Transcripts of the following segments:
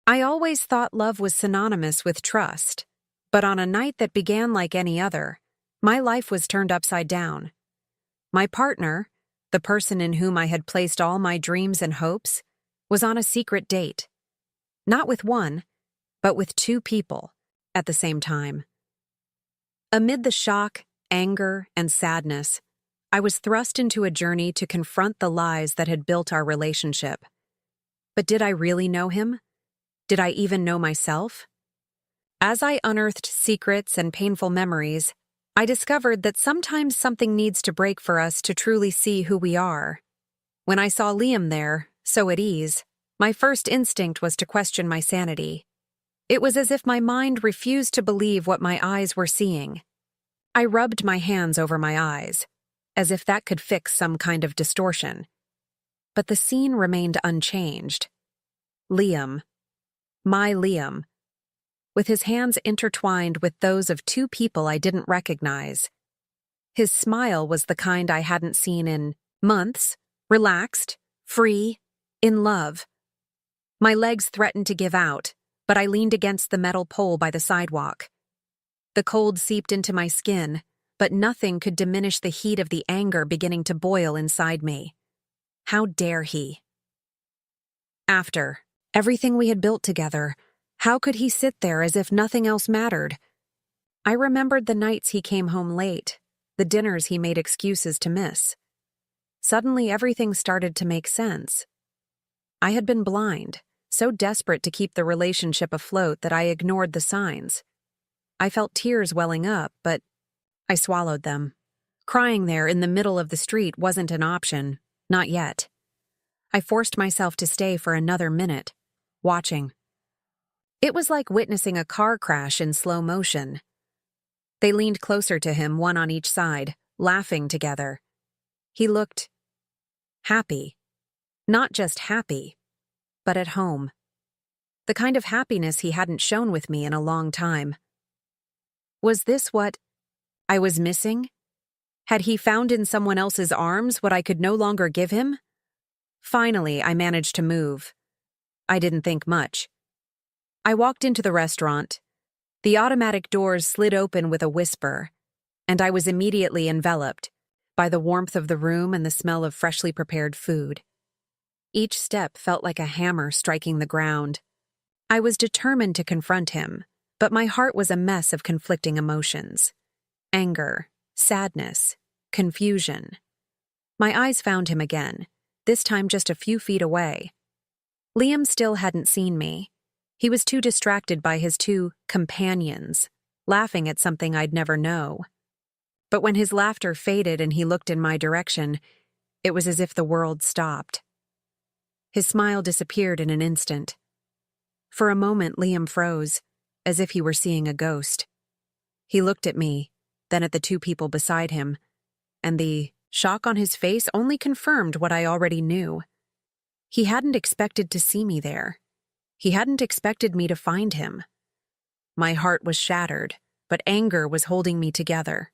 I always thought love was synonymous with trust, but on a night that began like any other, my life was turned upside down. My partner, the person in whom I had placed all my dreams and hopes, was on a secret date. Not with one, but with two people at the same time. Amid the shock, anger, and sadness, I was thrust into a journey to confront the lies that had built our relationship. But did I really know him? Did I even know myself? As I unearthed secrets and painful memories, I discovered that sometimes something needs to break for us to truly see who we are. When I saw Liam there, so at ease, my first instinct was to question my sanity. It was as if my mind refused to believe what my eyes were seeing. I rubbed my hands over my eyes, as if that could fix some kind of distortion. But the scene remained unchanged. Liam, my Liam, with his hands intertwined with those of two people I didn't recognize. His smile was the kind I hadn't seen in months, relaxed, free, in love. My legs threatened to give out, but I leaned against the metal pole by the sidewalk. The cold seeped into my skin, but nothing could diminish the heat of the anger beginning to boil inside me. How dare he? After everything we had built together, how could he sit there as if nothing else mattered? I remembered the nights he came home late, the dinners he made excuses to miss. Suddenly everything started to make sense. I had been blind, so desperate to keep the relationship afloat that I ignored the signs. I felt tears welling up, but I swallowed them. Crying there in the middle of the street wasn't an option, not yet. I forced myself to stay for another minute, watching. It was like witnessing a car crash in slow motion. They leaned closer to him, one on each side, laughing together. He looked happy. Not just happy, but at home. The kind of happiness he hadn't shown with me in a long time. Was this what I was missing? Had he found in someone else's arms what I could no longer give him? Finally, I managed to move. I didn't think much. I walked into the restaurant. The automatic doors slid open with a whisper, and I was immediately enveloped by the warmth of the room and the smell of freshly prepared food. Each step felt like a hammer striking the ground. I was determined to confront him, but my heart was a mess of conflicting emotions. Anger, sadness, confusion. My eyes found him again, this time just a few feet away. Liam still hadn't seen me. He was too distracted by his two companions, laughing at something I'd never know. But when his laughter faded and he looked in my direction, it was as if the world stopped. His smile disappeared in an instant. For a moment, Liam froze, as if he were seeing a ghost. He looked at me, then at the two people beside him, and the shock on his face only confirmed what I already knew. He hadn't expected to see me there. He hadn't expected me to find him. My heart was shattered, but anger was holding me together.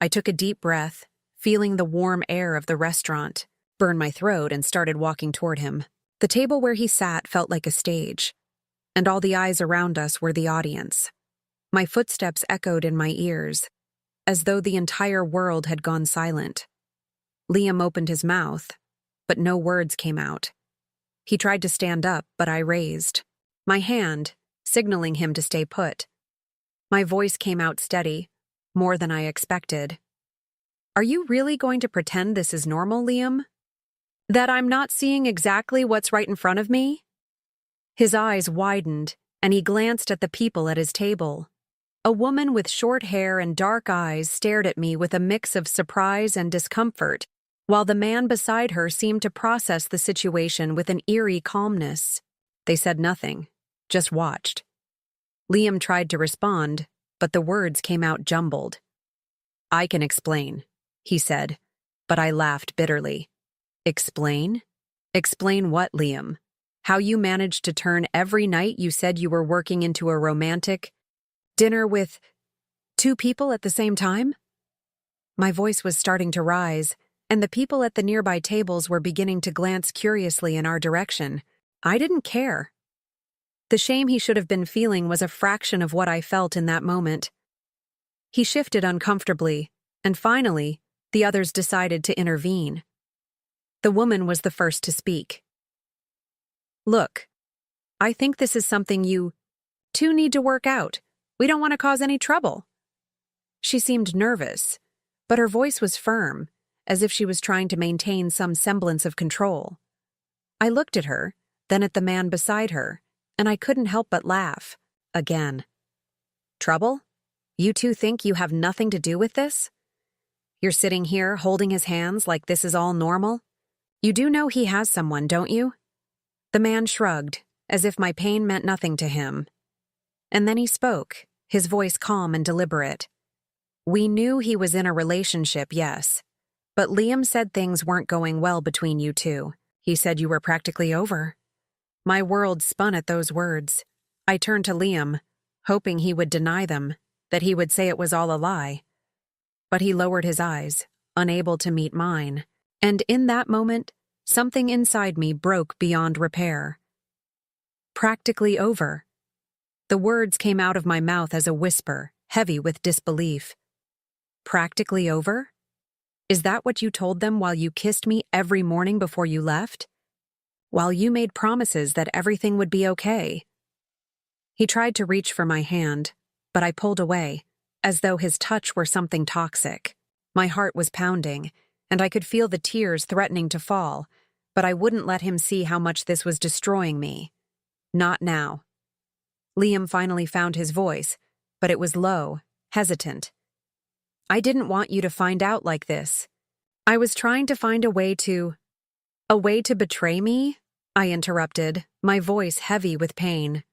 I took a deep breath, feeling the warm air of the restaurant burn my throat, and started walking toward him. The table where he sat felt like a stage, and all the eyes around us were the audience. My footsteps echoed in my ears, as though the entire world had gone silent. Liam opened his mouth, but no words came out. He tried to stand up, but I raised my hand, signaling him to stay put. My voice came out steady, more than I expected. Are you really going to pretend this is normal, Liam? That I'm not seeing exactly what's right in front of me? His eyes widened, and he glanced at the people at his table. A woman with short hair and dark eyes stared at me with a mix of surprise and discomfort, while the man beside her seemed to process the situation with an eerie calmness. They said nothing, just watched. Liam tried to respond, but the words came out jumbled. I can explain, he said, but I laughed bitterly. Explain? Explain what, Liam? How you managed to turn every night you said you were working into a romantic dinner with two people at the same time? My voice was starting to rise, and the people at the nearby tables were beginning to glance curiously in our direction. I didn't care. The shame he should have been feeling was a fraction of what I felt in that moment. He shifted uncomfortably, and finally, the others decided to intervene. The woman was the first to speak. "Look, I think this is something you two need to work out. We don't want to cause any trouble." She seemed nervous, but her voice was firm, as if she was trying to maintain some semblance of control. I looked at her, then at the man beside her, and I couldn't help but laugh. Again. "Trouble? You two think you have nothing to do with this? You're sitting here holding his hands like this is all normal? You do know he has someone, don't you?" The man shrugged, as if my pain meant nothing to him. And then he spoke, his voice calm and deliberate. "We knew he was in a relationship, yes. But Liam said things weren't going well between you two. He said you were practically over." My world spun at those words. I turned to Liam, hoping he would deny them, that he would say it was all a lie. But he lowered his eyes, unable to meet mine, and in that moment, something inside me broke beyond repair. Practically over. The words came out of my mouth as a whisper, heavy with disbelief. Practically over? Is that what you told them while you kissed me every morning before you left? While you made promises that everything would be okay? He tried to reach for my hand, but I pulled away, as though his touch were something toxic. My heart was pounding, and I could feel the tears threatening to fall, but I wouldn't let him see how much this was destroying me. Not now. Liam finally found his voice, but it was low, hesitant. "I didn't want you to find out like this. I was trying to find a way to betray me?" I interrupted, my voice heavy with pain.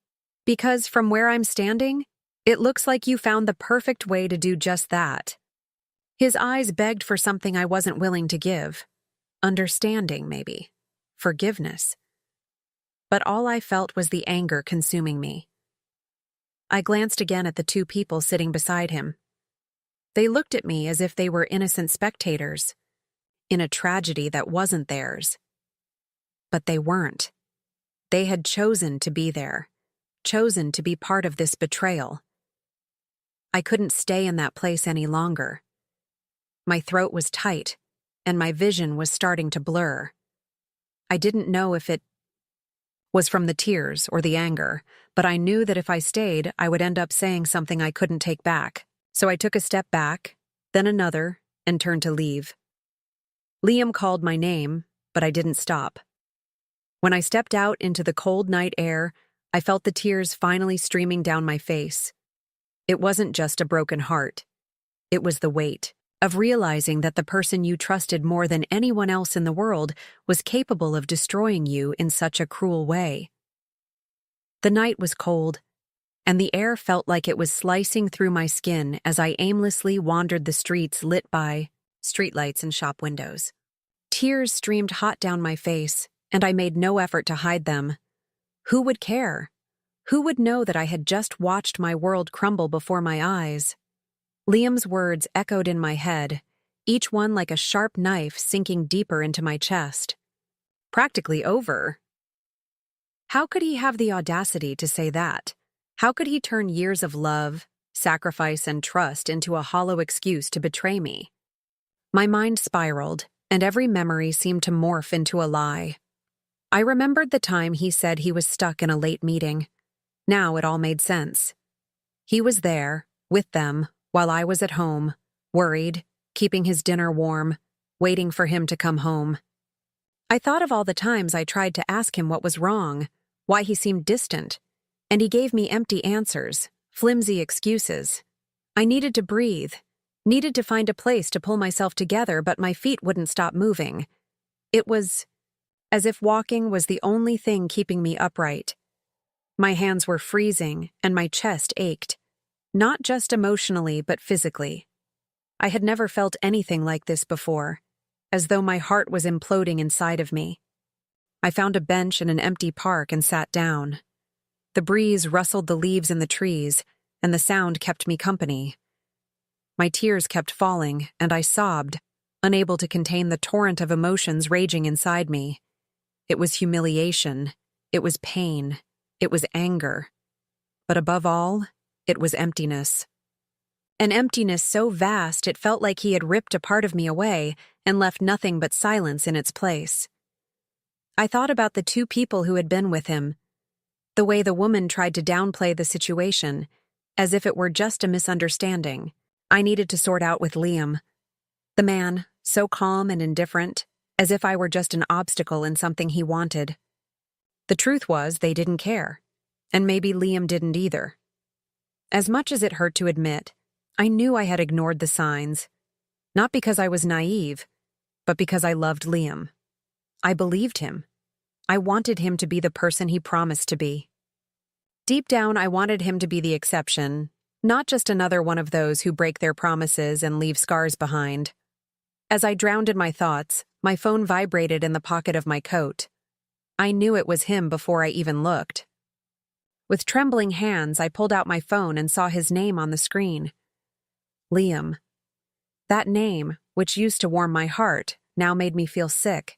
"Because from where I'm standing, it looks like you found the perfect way to do just that." His eyes begged for something I wasn't willing to give. Understanding, maybe. Forgiveness. But all I felt was the anger consuming me. I glanced again at the two people sitting beside him. They looked at me as if they were innocent spectators, in a tragedy that wasn't theirs. But they weren't. They had chosen to be there, chosen to be part of this betrayal. I couldn't stay in that place any longer. My throat was tight, and my vision was starting to blur. I didn't know if it was from the tears or the anger, but I knew that if I stayed, I would end up saying something I couldn't take back. So I took a step back, then another, and turned to leave. Liam called my name, but I didn't stop. When I stepped out into the cold night air, I felt the tears finally streaming down my face. It wasn't just a broken heart. It was the weight of realizing that the person you trusted more than anyone else in the world was capable of destroying you in such a cruel way. The night was cold, and the air felt like it was slicing through my skin as I aimlessly wandered the streets lit by streetlights and shop windows. Tears streamed hot down my face, and I made no effort to hide them. Who would care? Who would know that I had just watched my world crumble before my eyes? Liam's words echoed in my head, each one like a sharp knife sinking deeper into my chest. Practically over. How could he have the audacity to say that? How could he turn years of love, sacrifice, and trust into a hollow excuse to betray me? My mind spiraled, and every memory seemed to morph into a lie. I remembered the time he said he was stuck in a late meeting. Now it all made sense. He was there, with them, while I was at home, worried, keeping his dinner warm, waiting for him to come home. I thought of all the times I tried to ask him what was wrong, why he seemed distant, and he gave me empty answers, flimsy excuses. I needed to breathe, needed to find a place to pull myself together, but my feet wouldn't stop moving. It was as if walking was the only thing keeping me upright. My hands were freezing, and my chest ached. Not just emotionally, but physically. I had never felt anything like this before, as though my heart was imploding inside of me. I found a bench in an empty park and sat down. The breeze rustled the leaves in the trees, and the sound kept me company. My tears kept falling, and I sobbed, unable to contain the torrent of emotions raging inside me. It was humiliation. It was pain. It was anger. But above all, it was emptiness. An emptiness so vast it felt like he had ripped a part of me away and left nothing but silence in its place. I thought about the two people who had been with him, the way the woman tried to downplay the situation, as if it were just a misunderstanding. I needed to sort out with Liam. The man, so calm and indifferent, as if I were just an obstacle in something he wanted. The truth was, they didn't care. And maybe Liam didn't either. As much as it hurt to admit, I knew I had ignored the signs. Not because I was naive, but because I loved Liam. I believed him. I wanted him to be the person he promised to be. Deep down, I wanted him to be the exception, not just another one of those who break their promises and leave scars behind. As I drowned in my thoughts, my phone vibrated in the pocket of my coat. I knew it was him before I even looked. With trembling hands, I pulled out my phone and saw his name on the screen. Liam. That name, which used to warm my heart, now made me feel sick.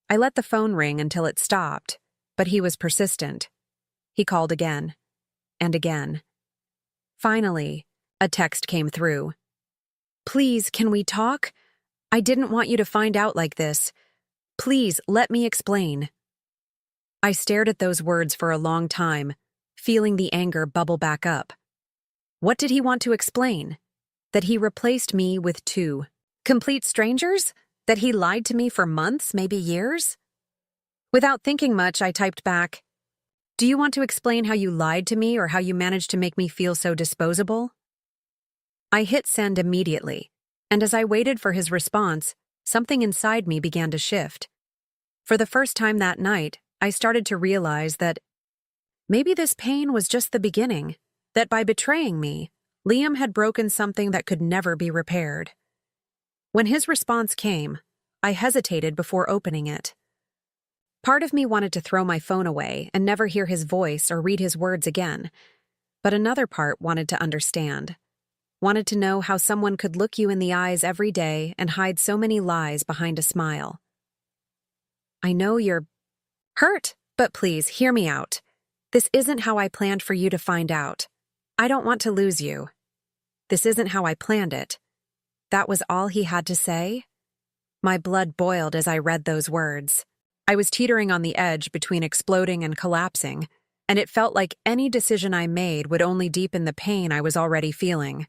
I let the phone ring until it stopped, but he was persistent. He called again, and again. Finally, a text came through. "Please, can we talk? I didn't want you to find out like this. Please, let me explain." I stared at those words for a long time, feeling the anger bubble back up. What did he want to explain? That he replaced me with two complete strangers? That he lied to me for months, maybe years? Without thinking much, I typed back, "Do you want to explain how you lied to me or how you managed to make me feel so disposable?" I hit send immediately, and as I waited for his response, something inside me began to shift. For the first time that night, I started to realize that maybe this pain was just the beginning, that by betraying me, Liam had broken something that could never be repaired. When his response came, I hesitated before opening it. Part of me wanted to throw my phone away and never hear his voice or read his words again, but another part wanted to understand. Wanted to know how someone could look you in the eyes every day and hide so many lies behind a smile. "I know you're hurt, but please hear me out. This isn't how I planned for you to find out. I don't want to lose you. This isn't how I planned it." That was all he had to say? My blood boiled as I read those words. I was teetering on the edge between exploding and collapsing, and it felt like any decision I made would only deepen the pain I was already feeling.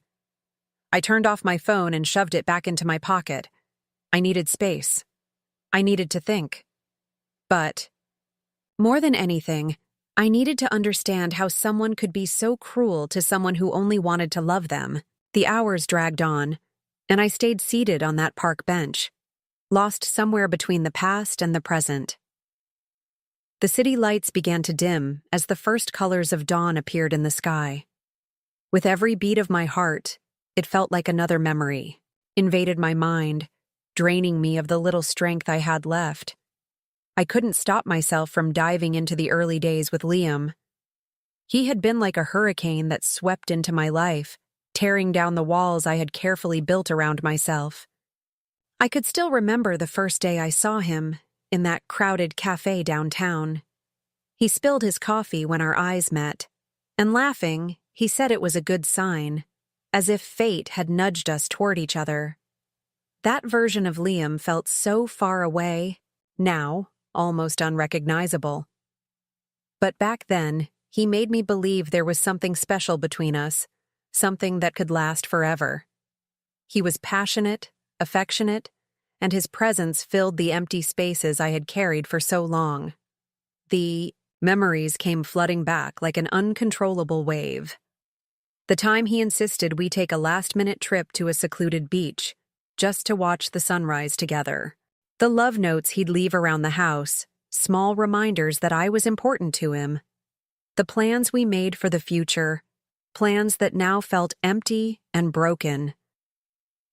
I turned off my phone and shoved it back into my pocket. I needed space. I needed to think. But more than anything, I needed to understand how someone could be so cruel to someone who only wanted to love them. The hours dragged on, and I stayed seated on that park bench, lost somewhere between the past and the present. The city lights began to dim as the first colors of dawn appeared in the sky. With every beat of my heart, it felt like another memory, invaded my mind, draining me of the little strength I had left. I couldn't stop myself from diving into the early days with Liam. He had been like a hurricane that swept into my life, tearing down the walls I had carefully built around myself. I could still remember the first day I saw him in that crowded cafe downtown. He spilled his coffee when our eyes met, and laughing, he said it was a good sign, as if fate had nudged us toward each other. That version of Liam felt so far away, now almost unrecognizable. But back then, he made me believe there was something special between us, something that could last forever. He was passionate, affectionate, and his presence filled the empty spaces I had carried for so long. The memories came flooding back like an uncontrollable wave. The time he insisted we take a last-minute trip to a secluded beach, just to watch the sunrise together. The love notes he'd leave around the house, small reminders that I was important to him. The plans we made for the future, plans that now felt empty and broken.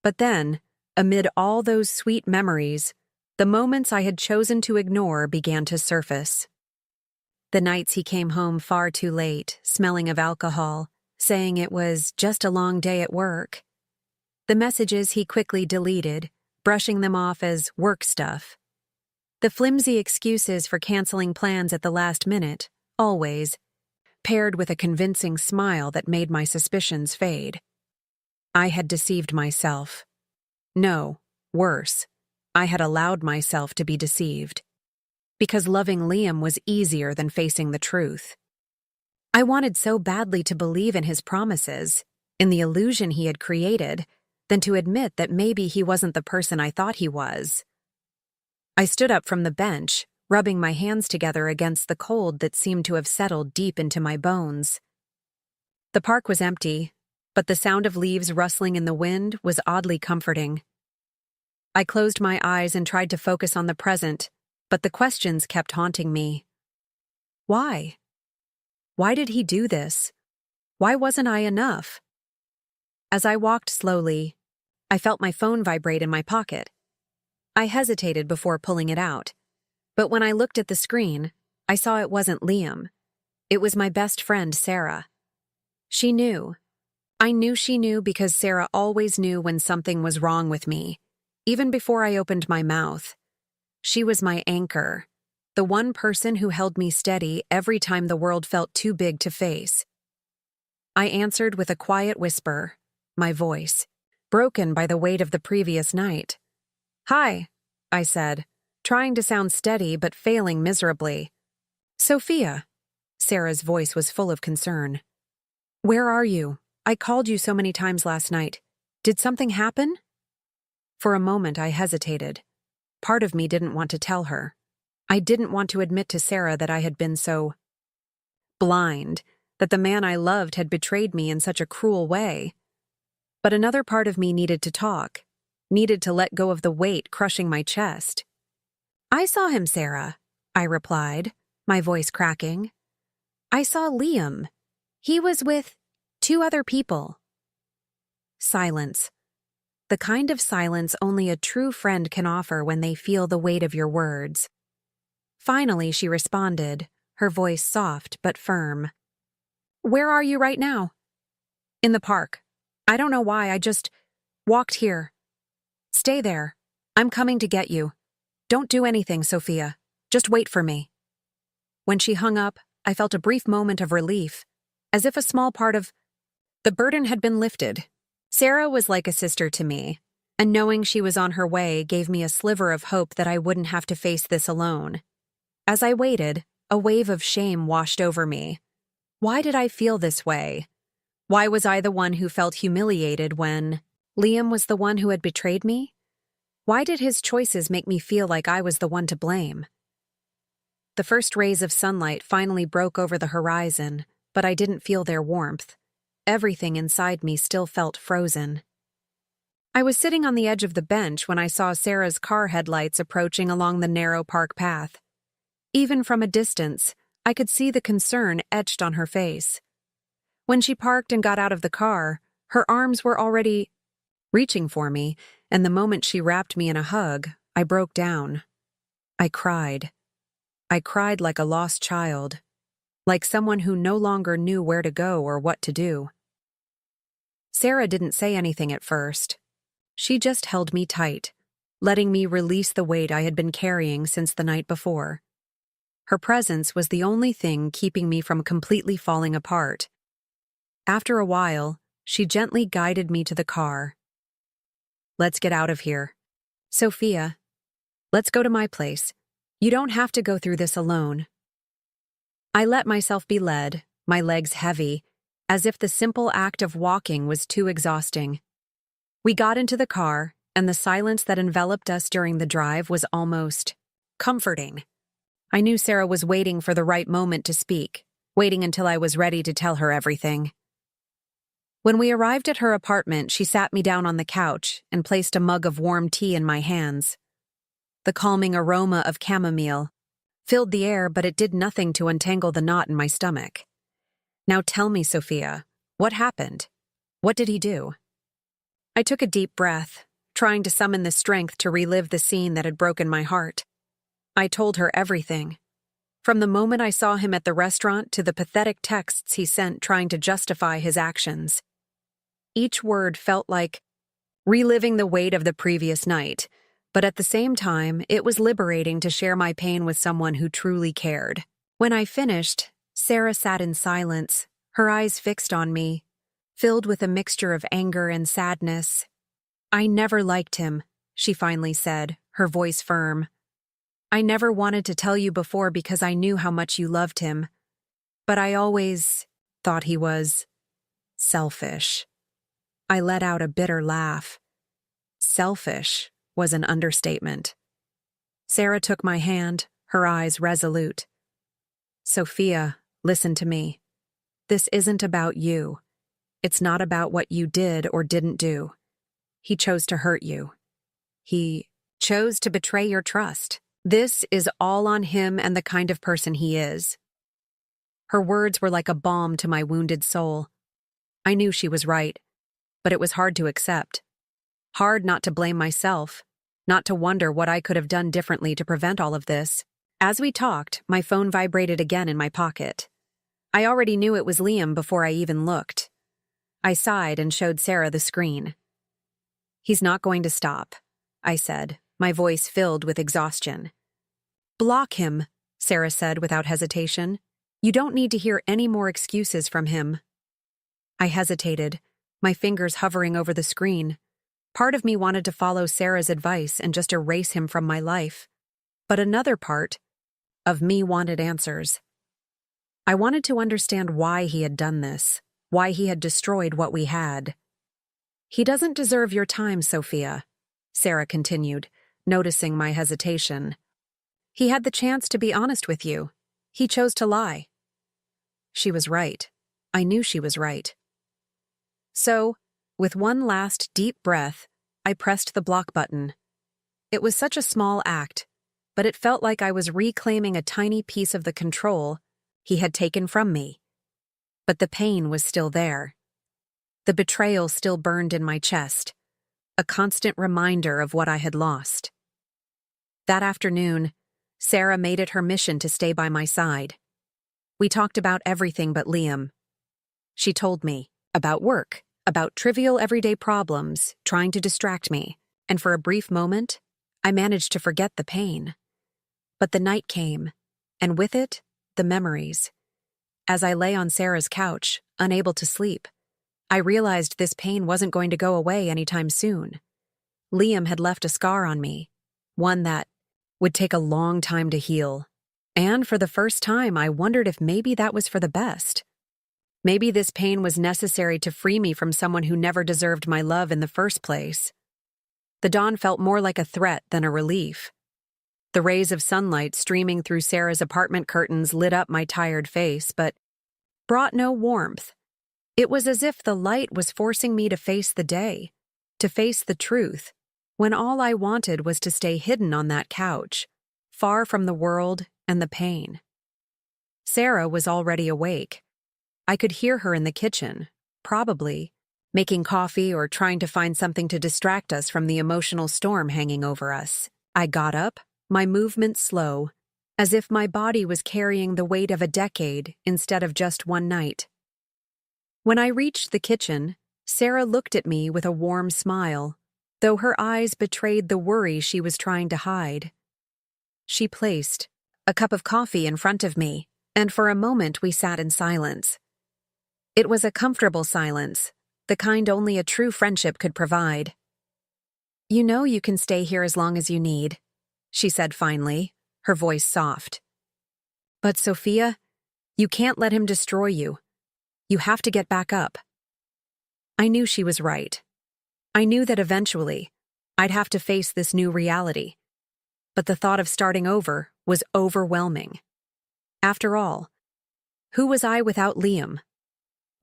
But then, amid all those sweet memories, the moments I had chosen to ignore began to surface. The nights he came home far too late, smelling of alcohol, saying it was just a long day at work. The messages he quickly deleted, brushing them off as work stuff. The flimsy excuses for canceling plans at the last minute, always, paired with a convincing smile that made my suspicions fade. I had deceived myself. No, worse, I had allowed myself to be deceived. Because loving Liam was easier than facing the truth. I wanted so badly to believe in his promises, in the illusion he had created, than to admit that maybe he wasn't the person I thought he was. I stood up from the bench, rubbing my hands together against the cold that seemed to have settled deep into my bones. The park was empty, but the sound of leaves rustling in the wind was oddly comforting. I closed my eyes and tried to focus on the present, but the questions kept haunting me. Why? Why did he do this? Why wasn't I enough? As I walked slowly, I felt my phone vibrate in my pocket. I hesitated before pulling it out, but when I looked at the screen, I saw it wasn't Liam. It was my best friend, Sarah. She knew. I knew she knew because Sarah always knew when something was wrong with me, even before I opened my mouth. She was my anchor, the one person who held me steady every time the world felt too big to face. I answered with a quiet whisper, my voice, broken by the weight of the previous night. "Hi," I said, trying to sound steady but failing miserably. "Sophia." Sarah's voice was full of concern. "Where are you? I called you so many times last night. Did something happen?" For a moment I hesitated. Part of me didn't want to tell her. I didn't want to admit to Sarah that I had been so blind, that the man I loved had betrayed me in such a cruel way. But another part of me needed to talk, needed to let go of the weight crushing my chest. "I saw him, Sarah," I replied, my voice cracking. "I saw Liam. He was with 2 other people." Silence. The kind of silence only a true friend can offer when they feel the weight of your words. Finally, she responded, her voice soft but firm. "Where are you right now?" "In the park. I don't know why, I just walked here." "Stay there. I'm coming to get you. Don't do anything, Sophia. Just wait for me." When she hung up, I felt a brief moment of relief, as if a small part of the burden had been lifted. Sarah was like a sister to me, and knowing she was on her way gave me a sliver of hope that I wouldn't have to face this alone. As I waited, a wave of shame washed over me. Why did I feel this way? Why was I the one who felt humiliated when Liam was the one who had betrayed me? Why did his choices make me feel like I was the one to blame? The first rays of sunlight finally broke over the horizon, but I didn't feel their warmth. Everything inside me still felt frozen. I was sitting on the edge of the bench when I saw Sarah's car headlights approaching along the narrow park path. Even from a distance, I could see the concern etched on her face. When she parked and got out of the car, her arms were already reaching for me, and the moment she wrapped me in a hug, I broke down. I cried. I cried like a lost child, like someone who no longer knew where to go or what to do. Sarah didn't say anything at first. She just held me tight, letting me release the weight I had been carrying since the night before. Her presence was the only thing keeping me from completely falling apart. After a while, she gently guided me to the car. "Let's get out of here. Sophia, let's go to my place. You don't have to go through this alone." I let myself be led, my legs heavy, as if the simple act of walking was too exhausting. We got into the car, and the silence that enveloped us during the drive was almost comforting. I knew Sarah was waiting for the right moment to speak, waiting until I was ready to tell her everything. When we arrived at her apartment, she sat me down on the couch and placed a mug of warm tea in my hands. The calming aroma of chamomile filled the air, but it did nothing to untangle the knot in my stomach. "Now tell me, Sophia, what happened? What did he do?" I took a deep breath, trying to summon the strength to relive the scene that had broken my heart. I told her everything. From the moment I saw him at the restaurant to the pathetic texts he sent trying to justify his actions. Each word felt like reliving the weight of the previous night, but at the same time, it was liberating to share my pain with someone who truly cared. When I finished, Sarah sat in silence, her eyes fixed on me, filled with a mixture of anger and sadness. "I never liked him," she finally said, her voice firm. "I never wanted to tell you before because I knew how much you loved him. But I always thought he was selfish." I let out a bitter laugh. Selfish was an understatement. Sarah took my hand, her eyes resolute. "Sophia, listen to me. This isn't about you. It's not about what you did or didn't do. He chose to hurt you. He chose to betray your trust. This is all on him and the kind of person he is." Her words were like a balm to my wounded soul. I knew she was right, but it was hard to accept. Hard not to blame myself, not to wonder what I could have done differently to prevent all of this. As we talked, my phone vibrated again in my pocket. I already knew it was Liam before I even looked. I sighed and showed Sarah the screen. "He's not going to stop," I said, my voice filled with exhaustion. "Block him," Sarah said without hesitation. "You don't need to hear any more excuses from him." I hesitated, my fingers hovering over the screen. Part of me wanted to follow Sarah's advice and just erase him from my life. But another part of me wanted answers. I wanted to understand why he had done this, why he had destroyed what we had. "He doesn't deserve your time, Sophia," Sarah continued, noticing my hesitation. "He had the chance to be honest with you. He chose to lie." She was right. I knew she was right. So, with one last deep breath, I pressed the block button. It was such a small act, but it felt like I was reclaiming a tiny piece of the control he had taken from me. But the pain was still there. The betrayal still burned in my chest, a constant reminder of what I had lost. That afternoon, Sarah made it her mission to stay by my side. We talked about everything but Liam. She told me about work, about trivial everyday problems, trying to distract me, and for a brief moment, I managed to forget the pain. But the night came, and with it, the memories. As I lay on Sarah's couch, unable to sleep, I realized this pain wasn't going to go away anytime soon. Liam had left a scar on me, one that would take a long time to heal. And for the first time, I wondered if maybe that was for the best. Maybe this pain was necessary to free me from someone who never deserved my love in the first place. The dawn felt more like a threat than a relief. The rays of sunlight streaming through Sarah's apartment curtains lit up my tired face, but brought no warmth. It was as if the light was forcing me to face the day, to face the truth, when all I wanted was to stay hidden on that couch, far from the world and the pain. Sarah was already awake. I could hear her in the kitchen, probably making coffee or trying to find something to distract us from the emotional storm hanging over us. I got up, my movements slow, as if my body was carrying the weight of a decade instead of just one night. When I reached the kitchen, Sarah looked at me with a warm smile, though her eyes betrayed the worry she was trying to hide. She placed a cup of coffee in front of me, and for a moment we sat in silence. It was a comfortable silence, the kind only a true friendship could provide. "You know you can stay here as long as you need," she said finally, her voice soft. "But Sophia, you can't let him destroy you. You have to get back up." I knew she was right. I knew that eventually, I'd have to face this new reality. But the thought of starting over was overwhelming. After all, who was I without Liam?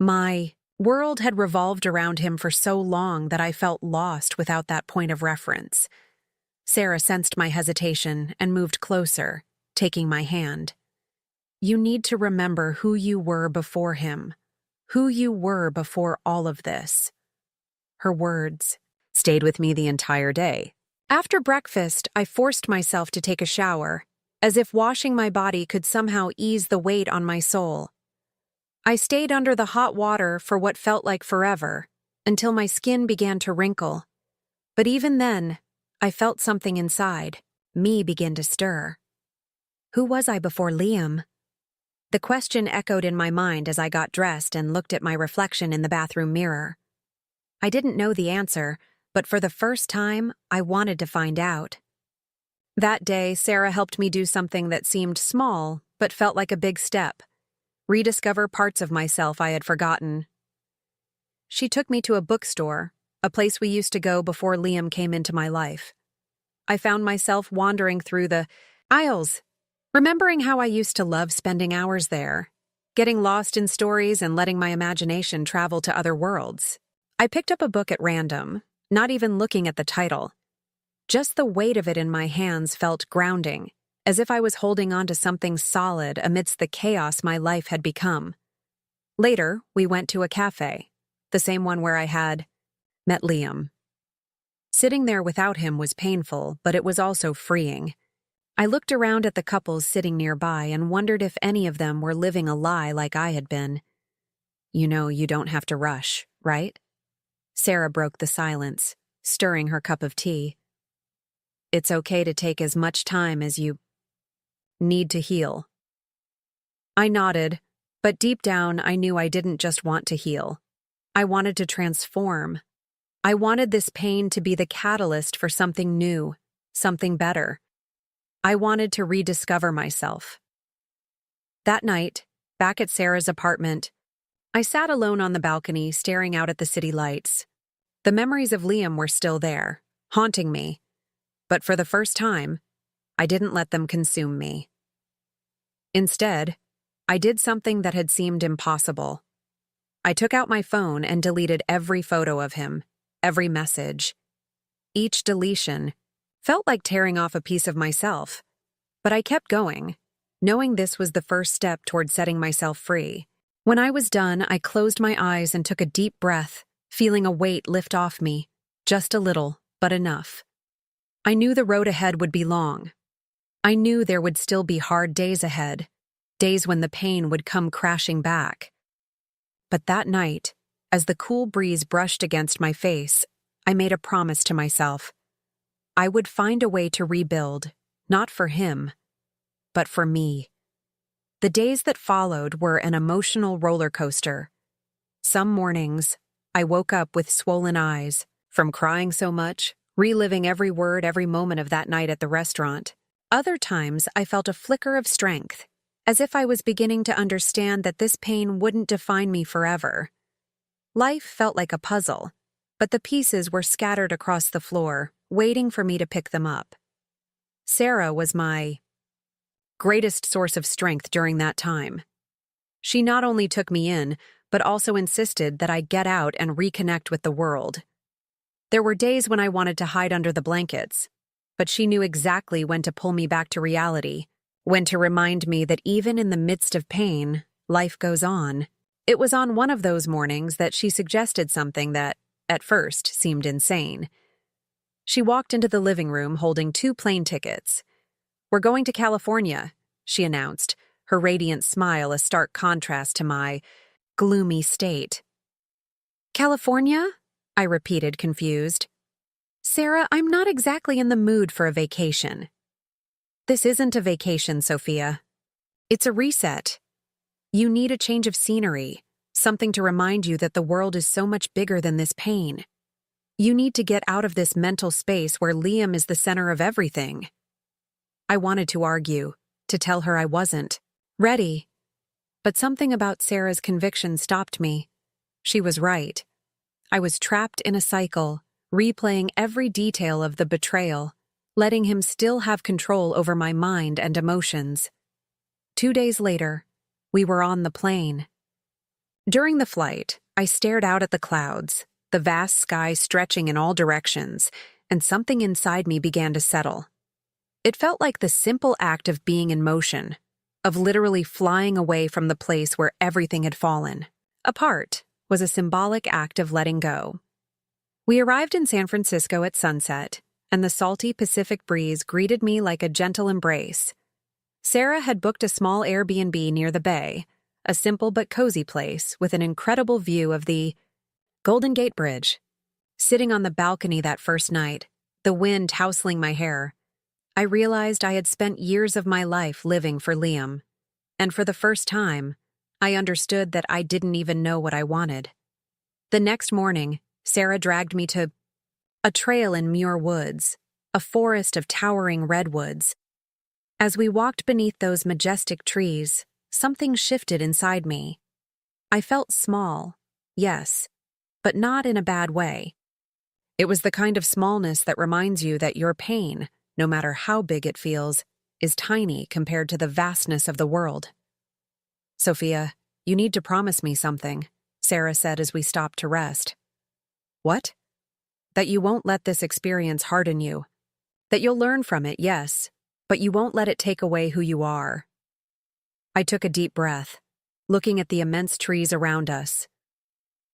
My world had revolved around him for so long that I felt lost without that point of reference. Sarah sensed my hesitation and moved closer, taking my hand. "You need to remember who you were before him, who you were before all of this." Her words stayed with me the entire day. After breakfast, I forced myself to take a shower, as if washing my body could somehow ease the weight on my soul. I stayed under the hot water for what felt like forever, until my skin began to wrinkle. But even then, I felt something inside, me begin to stir. Who was I before Liam? The question echoed in my mind as I got dressed and looked at my reflection in the bathroom mirror. I didn't know the answer, but for the first time, I wanted to find out. That day, Sarah helped me do something that seemed small, but felt like a big step. Rediscover parts of myself I had forgotten. She took me to a bookstore, a place we used to go before Liam came into my life. I found myself wandering through the aisles, remembering how I used to love spending hours there, getting lost in stories and letting my imagination travel to other worlds. I picked up a book at random, not even looking at the title. Just the weight of it in my hands felt grounding, as if I was holding on to something solid amidst the chaos my life had become. Later, we went to a cafe, the same one where I had met Liam. Sitting there without him was painful, but it was also freeing. I looked around at the couples sitting nearby and wondered if any of them were living a lie like I had been. You know you don't have to rush, right? Sarah broke the silence, stirring her cup of tea. It's okay to take as much time as you need to heal. I nodded, but deep down I knew I didn't just want to heal. I wanted to transform. I wanted this pain to be the catalyst for something new, something better. I wanted to rediscover myself. That night, back at Sarah's apartment, I sat alone on the balcony staring out at the city lights. The memories of Liam were still there, haunting me. But for the first time, I didn't let them consume me. Instead, I did something that had seemed impossible. I took out my phone and deleted every photo of him, every message. Each deletion felt like tearing off a piece of myself, but I kept going, knowing this was the first step toward setting myself free. When I was done, I closed my eyes and took a deep breath, feeling a weight lift off me, just a little, but enough. I knew the road ahead would be long. I knew there would still be hard days ahead, days when the pain would come crashing back. But that night, as the cool breeze brushed against my face, I made a promise to myself. I would find a way to rebuild, not for him, but for me. The days that followed were an emotional roller coaster. Some mornings, I woke up with swollen eyes, from crying so much, reliving every word, every moment of that night at the restaurant. Other times, I felt a flicker of strength, as if I was beginning to understand that this pain wouldn't define me forever. Life felt like a puzzle, but the pieces were scattered across the floor, waiting for me to pick them up. Sarah was my greatest source of strength during that time. She not only took me in, but also insisted that I get out and reconnect with the world. There were days when I wanted to hide under the blankets, but she knew exactly when to pull me back to reality, when to remind me that even in the midst of pain, life goes on. It was on one of those mornings that she suggested something that, at first, seemed insane. She walked into the living room holding 2 plane tickets. "We're going to California," she announced, her radiant smile a stark contrast to my gloomy state. "California?" I repeated, confused. "Sarah, I'm not exactly in the mood for a vacation." "This isn't a vacation, Sophia. It's a reset. You need a change of scenery, something to remind you that the world is so much bigger than this pain. You need to get out of this mental space where Liam is the center of everything." I wanted to argue, to tell her I wasn't ready. But something about Sarah's conviction stopped me. She was right. I was trapped in a cycle, replaying every detail of the betrayal, letting him still have control over my mind and emotions. 2 days later, we were on the plane. During the flight, I stared out at the clouds, the vast sky stretching in all directions, and something inside me began to settle. It felt like the simple act of being in motion, of literally flying away from the place where everything had fallen. Apart was a symbolic act of letting go. We arrived in San Francisco at sunset, and the salty Pacific breeze greeted me like a gentle embrace. Sarah had booked a small Airbnb near the bay, a simple but cozy place with an incredible view of the Golden Gate Bridge. Sitting on the balcony that first night, the wind tousling my hair, I realized I had spent years of my life living for Liam. and for the first time, I understood that I didn't even know what I wanted. The next morning, Sarah dragged me to a trail in Muir Woods, a forest of towering redwoods. As we walked beneath those majestic trees, something shifted inside me. I felt small, yes, but not in a bad way. It was the kind of smallness that reminds you that your pain, no matter how big it feels, is tiny compared to the vastness of the world. "Sophia, you need to promise me something," Sarah said as we stopped to rest. "What?" "That you won't let this experience harden you. That you'll learn from it, yes, but you won't let it take away who you are." I took a deep breath, looking at the immense trees around us.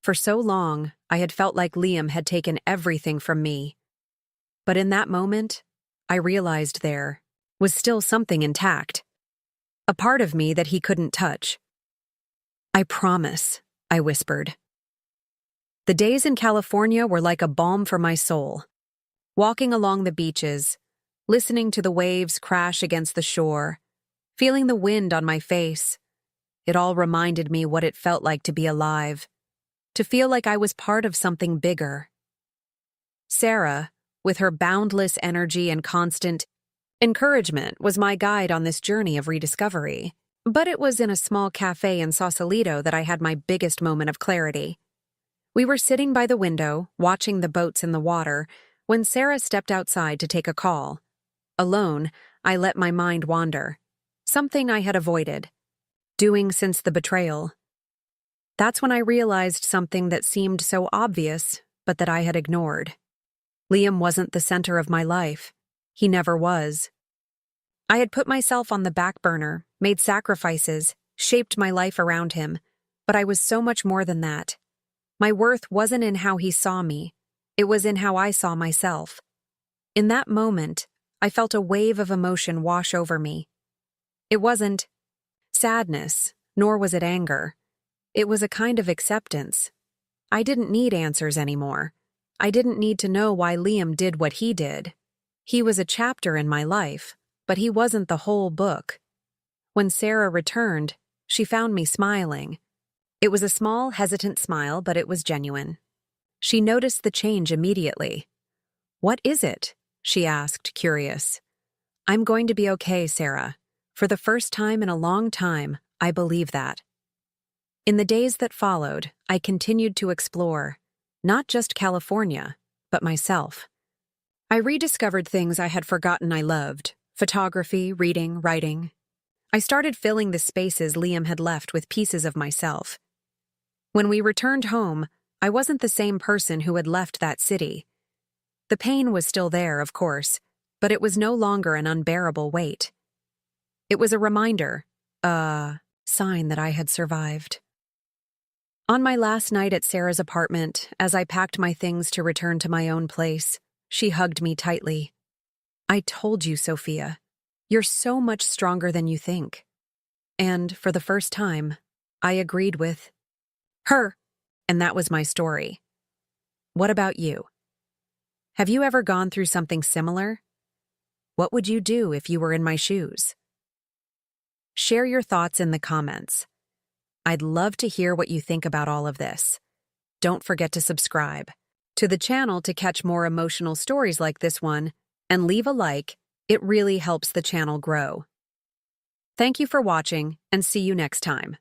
For so long, I had felt like Liam had taken everything from me. But in that moment, I realized there was still something intact. A part of me that he couldn't touch. "I promise," I whispered. The days in California were like a balm for my soul. Walking along the beaches, listening to the waves crash against the shore, feeling the wind on my face, it all reminded me what it felt like to be alive, to feel like I was part of something bigger. Sarah, with her boundless energy and constant encouragement, was my guide on this journey of rediscovery. But it was in a small cafe in Sausalito that I had my biggest moment of clarity. We were sitting by the window, watching the boats in the water, when Sarah stepped outside to take a call. Alone, I let my mind wander. Something I had avoided, doing since the betrayal. That's when I realized something that seemed so obvious, but that I had ignored. Liam wasn't the center of my life. He never was. I had put myself on the back burner, made sacrifices, shaped my life around him, but I was so much more than that. My worth wasn't in how he saw me. It was in how I saw myself. In that moment, I felt a wave of emotion wash over me. It wasn't sadness, nor was it anger. It was a kind of acceptance. I didn't need answers anymore. I didn't need to know why Liam did what he did. He was a chapter in my life, but he wasn't the whole book. When Sarah returned, she found me smiling. It was a small, hesitant smile, but it was genuine. She noticed the change immediately. "What is it?" she asked, curious. "I'm going to be okay, Sarah. For the first time in a long time, I believe that." In the days that followed, I continued to explore, not just California, but myself. I rediscovered things I had forgotten I loved: photography, reading, writing. I started filling the spaces Liam had left with pieces of myself. When we returned home, I wasn't the same person who had left that city. The pain was still there, of course, but it was no longer an unbearable weight. It was a reminder, a sign that I had survived. On my last night at Sarah's apartment, as I packed my things to return to my own place, she hugged me tightly. "I told you, Sophia. You're so much stronger than you think." And for the first time, I agreed with her, and that was my story. What about you? Have you ever gone through something similar? What would you do if you were in my shoes? Share your thoughts in the comments. I'd love to hear what you think about all of this. Don't forget to subscribe to the channel to catch more emotional stories like this one, and leave a like. It really helps the channel grow. Thank you for watching, and see you next time.